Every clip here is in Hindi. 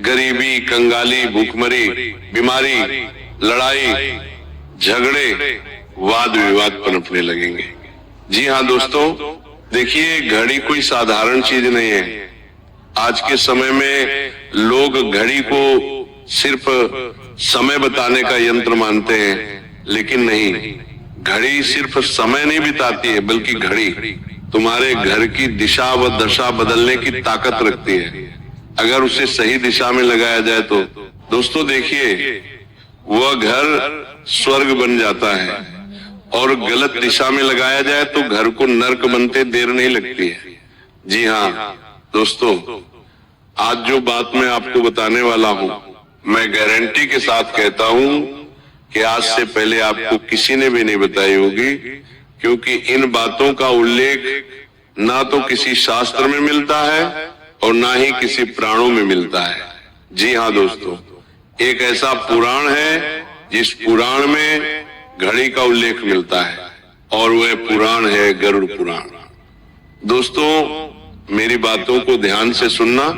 गरीबी, कंगाली, भूखमरी, बीमारी, लड़ाई, झगड़े, वाद विवाद पनपने लगेंगे। जी हाँ दोस्तों, देखिए घड़ी कोई साधारण चीज नहीं है। आज के समय में लोग घड़ी को सिर्फ समय बताने का यंत्र मानते हैं, लेकिन नहीं, घड़ी सिर्फ समय नहीं बिताती है, बल्कि घड़ी तुम्हारे घर की दिशा व दशा बदलने की ताकत रखती है, अगर उसे सही दिशा में लगाया जाए तो। दोस्तों देखिए, वह घर स्वर्ग बन जाता है, और गलत दिशा में लगाया जाए तो घर को नर्क बनते देर नहीं लगती है। जी हाँ दोस्तों, आज जो बात मैं आपको बताने वाला हूँ, मैं गारंटी के साथ कहता हूँ कि आज से पहले आपको किसी ने भी नहीं बताई होगी, क्योंकि इन बातों का उल्लेख ना तो किसी शास्त्र में मिलता है और ना ही किसी पुराणों में मिलता है। जी हाँ दोस्तों, एक ऐसा पुराण है जिस पुराण में घड़ी का उल्लेख मिलता है, और वह पुराण है गरुड़ पुराण। दोस्तों, मेरी बातों को ध्यान से सुनना,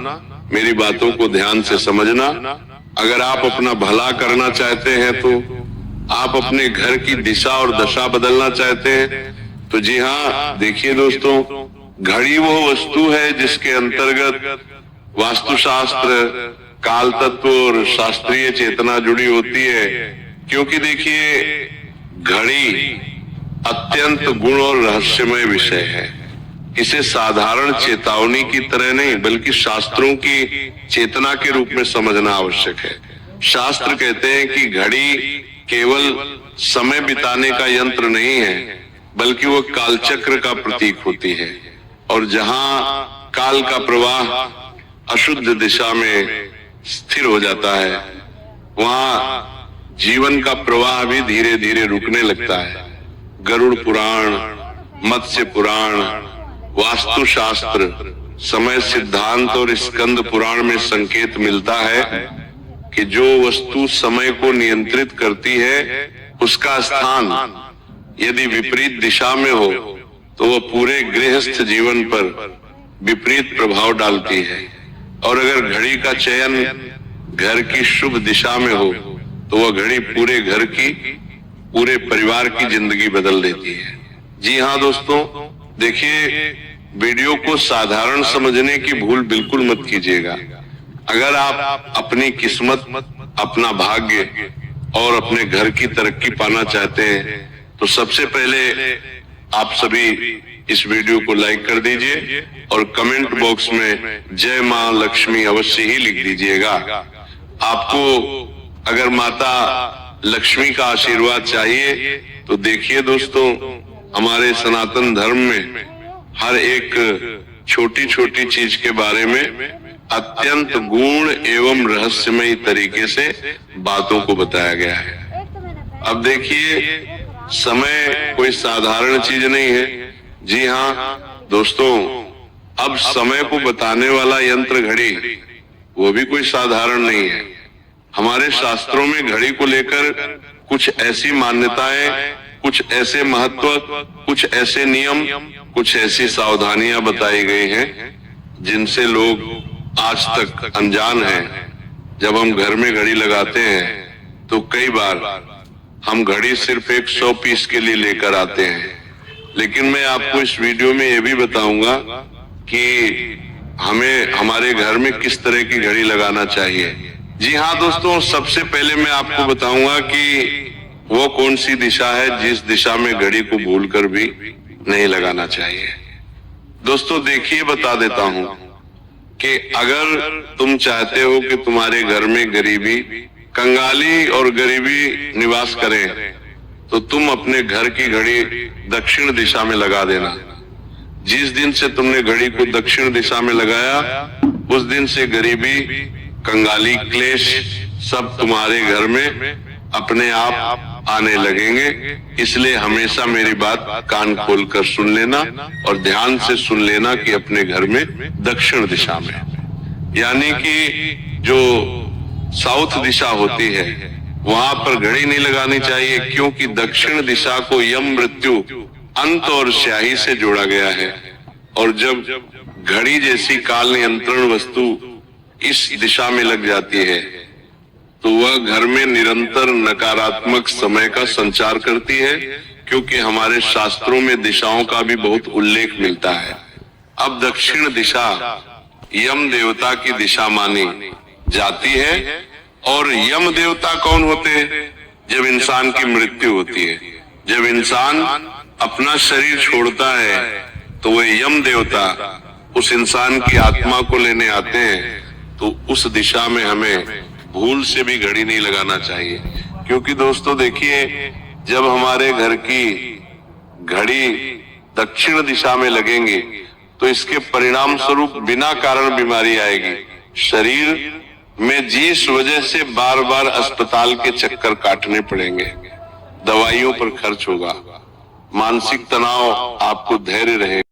मेरी बातों को ध्यान से समझना। अगर आप अपना भला करना चाहते हैं, तो आप अपने घर की दिशा और दशा बदलना चाहते हैं, तो जी हाँ देखिए दोस्तों, घड़ी वो वस्तु है जिसके अंतर्गत वास्तुशास्त्र, काल तत्व और शास्त्रीय चेतना जुड़ी होती है। क्योंकि देखिए, घड़ी अत्यंत गुण और रहस्यमय विषय है। इसे साधारण चेतावनी की तरह नहीं, बल्कि शास्त्रों की चेतना के रूप में समझना आवश्यक है। शास्त्र कहते हैं कि घड़ी केवल समय बिताने का यंत्र नहीं है, बल्कि वो कालचक्र का प्रतीक होती है। और जहां काल का प्रवाह अशुद्ध दिशा में स्थिर हो जाता है, वहां जीवन का प्रवाह भी धीरे धीरे रुकने लगता है। गरुड़ पुराण, मत्स्य पुराण, वास्तुशास्त्र, समय सिद्धांत और स्कंद पुराण में संकेत मिलता है कि जो वस्तु समय को नियंत्रित करती है, उसका स्थान यदि विपरीत दिशा में हो तो वह पूरे गृहस्थ जीवन पर विपरीत प्रभाव डालती है। और अगर घड़ी का चयन घर की शुभ दिशा में हो तो वह घड़ी पूरे घर की, पूरे परिवार की जिंदगी बदल देती है। जी हाँ दोस्तों, देखिए, वीडियो को साधारण समझने की भूल बिल्कुल मत कीजिएगा। अगर आप अपनी किस्मत, अपना भाग्य और अपने घर की तरक्की पाना चाहते हैं, तो सबसे पहले आप सभी इस वीडियो को लाइक कर दीजिए और कमेंट बॉक्स में जय मां लक्ष्मी अवश्य ही लिख दीजिएगा। आपको अगर माता लक्ष्मी का आशीर्वाद चाहिए, तो देखिए दोस्तों, हमारे सनातन धर्म में हर एक छोटी छोटी चीज के बारे में अत्यंत गूढ़ एवं रहस्यमय तरीके से बातों को बताया गया है। अब देखिए, समय कोई साधारण चीज नहीं है। जी हाँ दोस्तों, अब समय को बताने वाला यंत्र घड़ी, वो भी कोई साधारण नहीं है। हमारे शास्त्रों में घड़ी को लेकर कुछ ऐसी मान्यताएं, कुछ ऐसे महत्व, कुछ ऐसे नियम, कुछ ऐसी सावधानियां बताई गई हैं जिनसे लोग आज तक अनजान हैं। जब हम घर में घड़ी लगाते हैं तो कई बार हम घड़ी सिर्फ एक 100 पीस के लिए लेकर आते हैं, लेकिन मैं आपको इस वीडियो में ये भी बताऊंगा कि हमें हमारे घर में किस तरह की घड़ी लगाना चाहिए। जी हाँ दोस्तों, सबसे पहले मैं आपको बताऊंगा कि वो कौन सी दिशा है जिस दिशा में घड़ी को भूलकर भी नहीं लगाना चाहिए। दोस्तों देखिए, बता देता हूं कि अगर तुम चाहते हो कि तुम्हारे घर में गरीबी, कंगाली और गरीबी निवास करे, तो तुम अपने घर की घड़ी दक्षिण दिशा में लगा देना। जिस दिन से तुमने घड़ी को दक्षिण दिशा में लगाया, उस दिन से गरीबी, कंगाली, क्लेश सब तुम्हारे घर में अपने आप आने लगेंगे। इसलिए हमेशा मेरी बात कान खोलकर सुन लेना और ध्यान से सुन लेना कि अपने घर में दक्षिण दिशा में, यानी कि जो साउथ दिशा होती है, वहां पर घड़ी नहीं लगानी चाहिए, क्योंकि दक्षिण दिशा को यम, मृत्यु, अंत और स्याही से जोड़ा गया है। और जब घड़ी जैसी काल नियंत्रण वस्तु इस दिशा में लग जाती है तो वह घर में निरंतर नकारात्मक समय का संचार करती है, क्योंकि हमारे शास्त्रों में दिशाओं का भी बहुत उल्लेख मिलता है। अब दक्षिण दिशा यम देवता की दिशा मानी जाती है। और यम देवता कौन होते हैं? जब इंसान की मृत्यु होती है, जब इंसान अपना शरीर छोड़ता है तो वह यम देवता उस इंसान की आत्मा को लेने आते हैं। तो उस दिशा में हमें भूल से भी घड़ी नहीं लगाना चाहिए, क्योंकि दोस्तों देखिए, जब हमारे घर की घड़ी दक्षिण दिशा में लगेंगी तो इसके परिणाम स्वरूप बिना कारण बीमारी आएगी। शरीर में जिस वजह से बार बार अस्पताल के चक्कर काटने पड़ेंगे, दवाइयों पर खर्च होगा, मानसिक तनाव, आपको धैर्य रहेगा।